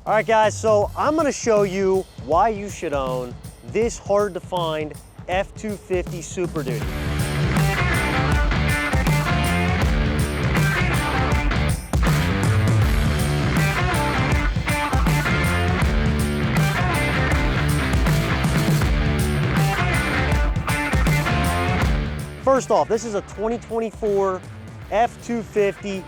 All right guys, so I'm gonna show you why you should own this hard to find F250 Super Duty. First off, this is a 2024 F250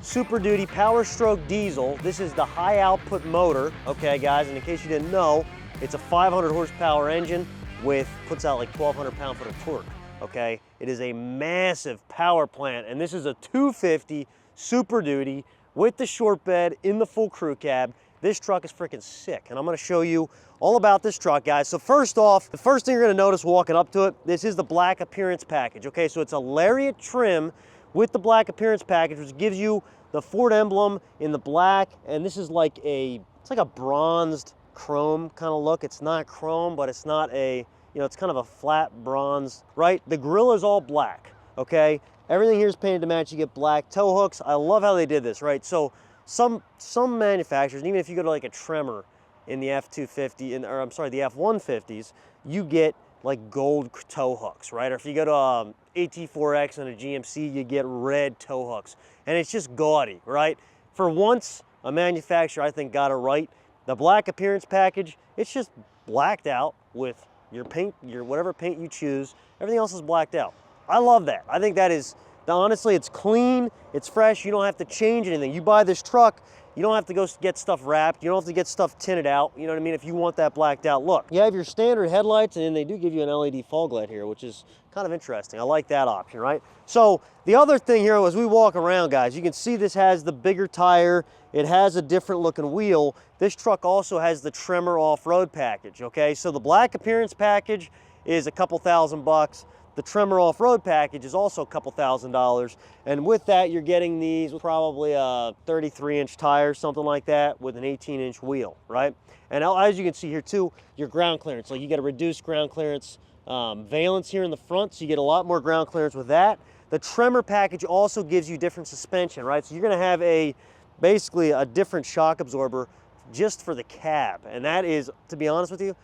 Super Duty Power Stroke Diesel. This is the high output motor, okay guys, and in case you didn't know, it's a 500 horsepower engine with, puts out like 1,200 pound-foot of torque, okay? It is a massive power plant, and this is a 250 Super Duty with the short bed in the full crew cab. This truck is freaking sick, and I'm gonna show you all about this truck, guys. So first off, the first thing you're gonna notice walking up to it, this is the black appearance package, okay? So it's a Lariat trim with the black appearance package, which gives you the Ford emblem in the black, and this is like it's like a bronzed chrome kind of look. It's not chrome, but it's not it's kind of a flat bronze, right? The grill is all black, okay? Everything here is painted to match. You get black tow hooks. I love how they did this, right? So some manufacturers, even if you go to like a Tremor in the F250, or I'm sorry, the F150s, you get like gold tow hooks, right? Or if you go to AT4X and a GMC, you get red tow hooks. And it's just gaudy, right? For once, a manufacturer, I think, got it right. The black appearance package, it's just blacked out with your paint, whatever paint you choose. Everything else is blacked out. I love that. I think that is, honestly, it's clean, it's fresh, you don't have to change anything. You buy this truck, you don't have to go get stuff wrapped, you don't have to get stuff tinted out, you know what I mean, if you want that blacked out look. You have your standard headlights, and then they do give you an LED fog light here, which is kind of interesting. I like that option, right? So the other thing here, as we walk around, guys, you can see this has the bigger tire, it has a different looking wheel. This truck also has the Tremor off-road package, okay? So the black appearance package is a couple $1,000. The Tremor off-road package is also a couple $1,000, and with that you're getting these probably a 33-inch tire, something like that, with an 18-inch wheel, right? And as you can see here too, your ground clearance, like you get a reduced ground clearance valence here in the front, so you get a lot more ground clearance with that. The Tremor package also gives you different suspension, right? So you're going to have basically a different shock absorber just for the cab, and that is, to be honest with you,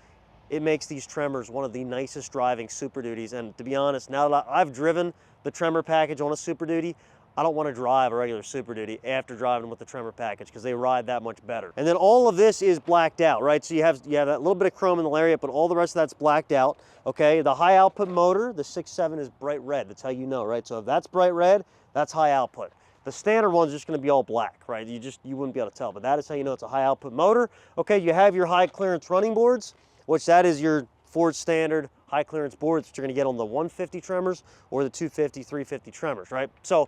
it makes these Tremors one of the nicest driving Super Duties. And to be honest, now that I've driven the Tremor package on a Super Duty, I don't want to drive a regular Super Duty after driving with the Tremor package because they ride that much better. And then all of this is blacked out, right? So you have that little bit of chrome in the Lariat, but all the rest of that's blacked out, okay? The high output motor, the 6.7 is bright red. That's how you know, right? So if that's bright red, that's high output. The standard one's just going to be all black, right? You wouldn't be able to tell, but that is how you know it's a high output motor. Okay, you have your high clearance running boards, which that is your Ford standard high clearance boards that you're gonna get on the 150 Tremors or the 250, 350 Tremors, right? So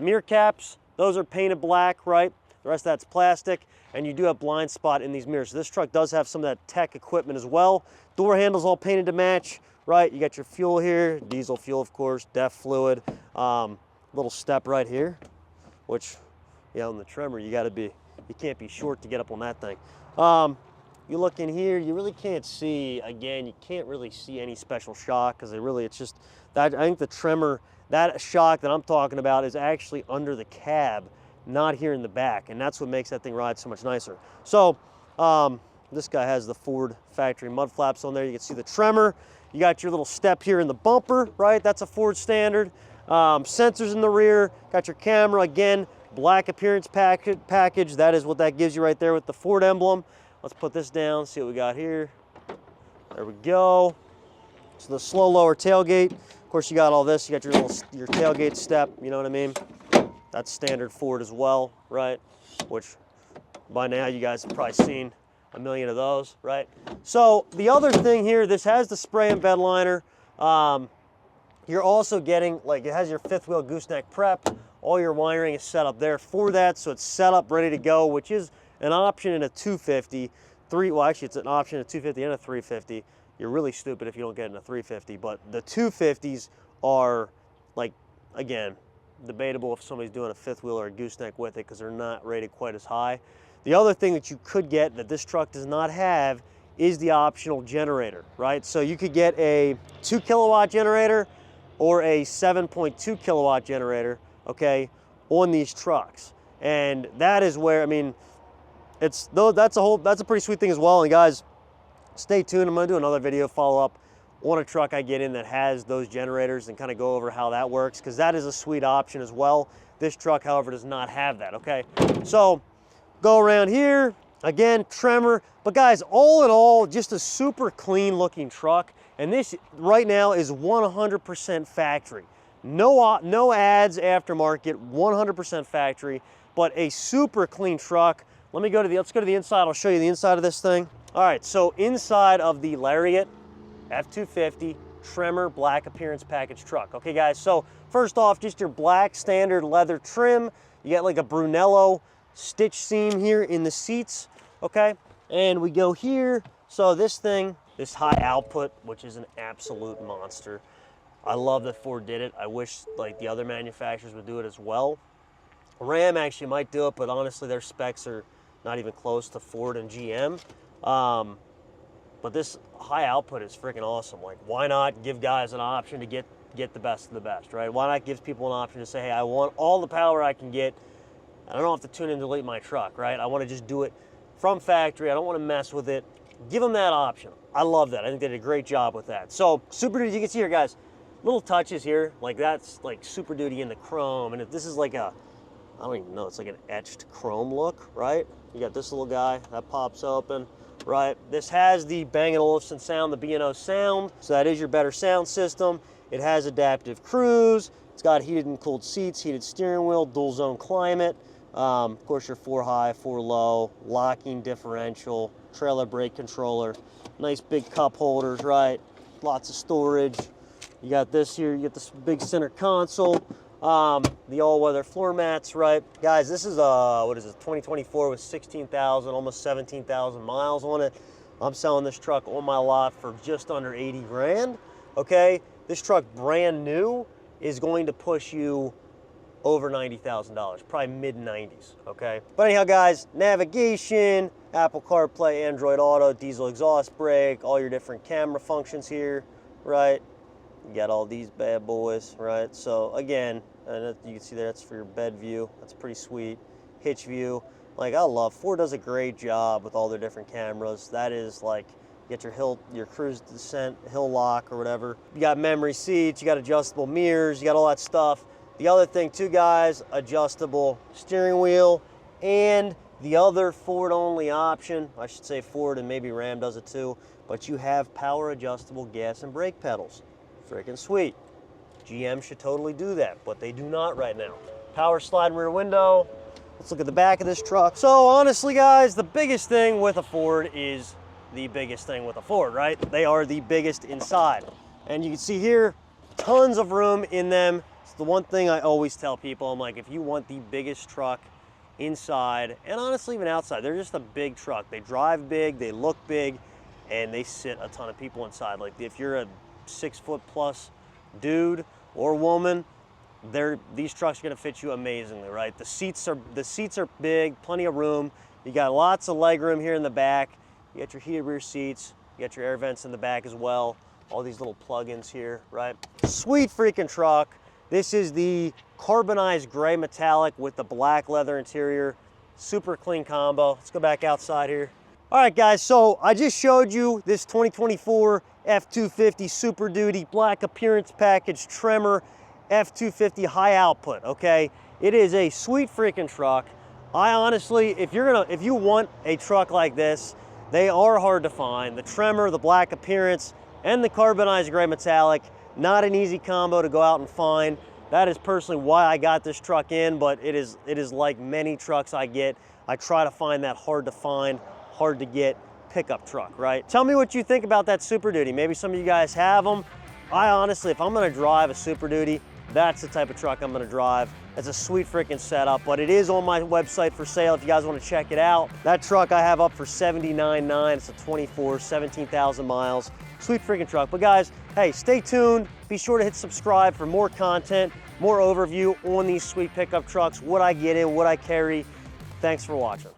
mirror caps, those are painted black, right? The rest of that's plastic, and you do have blind spot in these mirrors. So this truck does have some of that tech equipment as well. Door handles all painted to match, right? You got your fuel here, diesel fuel, of course, DEF fluid, little step right here, which, on the Tremor, you can't be short to get up on that thing. You look in here, you really can't see, again, you can't really see any special shock because it's just, that. I think the Tremor, that shock that I'm talking about is actually under the cab, not here in the back, and that's what makes that thing ride so much nicer. So, this guy has the Ford factory mud flaps on there. You can see the Tremor. You got your little step here in the bumper, right? That's a Ford standard. Sensors in the rear, got your camera, again, black appearance package. That is what that gives you right there with the Ford emblem. Let's put this down, see what we got here. There we go. So the slow lower tailgate. Of course, you got all this. You got your tailgate step, you know what I mean? That's standard Ford as well, right? Which by now you guys have probably seen a million of those, right? So the other thing here, this has the spray and bed liner. You're also getting, it has your fifth wheel gooseneck prep. All your wiring is set up there for that, so it's set up, ready to go, which is an option in a 250. Well, actually, it's an option in a 250 and a 350. You're really stupid if you don't get it in a 350, but the 250s are, again, debatable if somebody's doing a fifth wheel or a gooseneck with it because they're not rated quite as high. The other thing that you could get that this truck does not have is the optional generator, right? So you could get a 2 kilowatt generator or a 7.2 kilowatt generator, okay, on these trucks. And that is where, that's a pretty sweet thing as well. And guys, stay tuned. I'm gonna do another video follow up on a truck I get in that has those generators and kind of go over how that works, because that is a sweet option as well. This truck, however, does not have that, okay? So go around here, again, Tremor. But guys, all in all, just a super clean looking truck. And this right now is 100% factory. No ads, aftermarket, 100% factory, but a super clean truck. Let's go to the inside. I'll show you the inside of this thing. All right, so inside of the Lariat F250 Tremor black appearance package truck. Okay guys, so first off, just your black standard leather trim. You got like a Brunello stitch seam here in the seats, okay? And we go here. So this high output, which is an absolute monster. I love that Ford did it. I wish like the other manufacturers would do it as well. Ram actually might do it, but honestly their specs are not even close to Ford and GM. But this high output is freaking awesome. Like, why not give guys an option to get the best of the best, right? Why not give people an option to say, hey, I want all the power I can get. I don't have to tune and delete my truck, right? I want to just do it from factory. I don't want to mess with it. Give them that option. I love that. I think they did a great job with that. So Super Duty, you can see here, guys, little touches here. Like that's like Super Duty in the chrome. And if this is like I don't even know, it's like an etched chrome look, right? You got this little guy that pops open, right? This has the Bang & Olufsen sound, the B&O sound. So that is your better sound system. It has adaptive cruise. It's got heated and cooled seats, heated steering wheel, dual zone climate. Of course, your 4 high, 4 low, locking differential, trailer brake controller, nice big cup holders, right? Lots of storage. You got this here, you get this big center console, the all-weather floor mats, right? Guys, this is what is it, 2024 with 16,000, almost 17,000 miles on it. I'm selling this truck on my lot for just under 80 grand, okay? This truck, brand new, is going to push you over $90,000, probably mid-90s, okay? But anyhow, guys, navigation, Apple CarPlay, Android Auto, diesel exhaust brake, all your different camera functions here, right? You got all these bad boys, right? So again, and you can see there, that's for your bed view. That's pretty sweet. Hitch view. Like, I love, Ford does a great job with all their different cameras. That is like, you get your cruise descent, hill lock or whatever. You got memory seats, you got adjustable mirrors, you got all that stuff. The other thing too, guys, adjustable steering wheel, and the other Ford only option, I should say Ford and maybe Ram does it too, but you have power adjustable gas and brake pedals. Freaking sweet. GM should totally do that, but they do not right now. Power slide rear window. Let's look at the back of this truck. So honestly, guys, the biggest thing with a Ford is the biggest thing with a Ford, right? They are the biggest inside. And you can see here, tons of room in them. It's the one thing I always tell people. I'm like, if you want the biggest truck inside, and honestly even outside, they're just a big truck. They drive big, they look big, and they sit a ton of people inside. Like if you're a 6-foot-plus dude or woman, these trucks are going to fit you amazingly, right? The seats are big, plenty of room. You got lots of leg room here in the back. You got your heated rear seats. You got your air vents in the back as well. All these little plug-ins here, right? Sweet freaking truck. This is the carbonized gray metallic with the black leather interior. Super clean combo. Let's go back outside here. All right, guys, so I just showed you this 2024 F250 Super Duty Black Appearance Package Tremor F250 high output, okay? It is a sweet freaking truck. I honestly, if you want a truck like this, they are hard to find. The Tremor, the black appearance, and the carbonized gray metallic, not an easy combo to go out and find. That is personally why I got this truck in, but it is like many trucks I get. I try to find that hard to find, hard to get pickup truck, right? Tell me what you think about that Super Duty. Maybe some of you guys have them. I honestly, if I'm gonna drive a Super Duty, that's the type of truck I'm gonna drive. It's a sweet freaking setup, but it is on my website for sale if you guys wanna check it out. That truck I have up for $79,900. It's a 24, 17,000 miles. Sweet freaking truck. But guys, hey, stay tuned. Be sure to hit subscribe for more content, more overview on these sweet pickup trucks, what I get in, what I carry. Thanks for watching.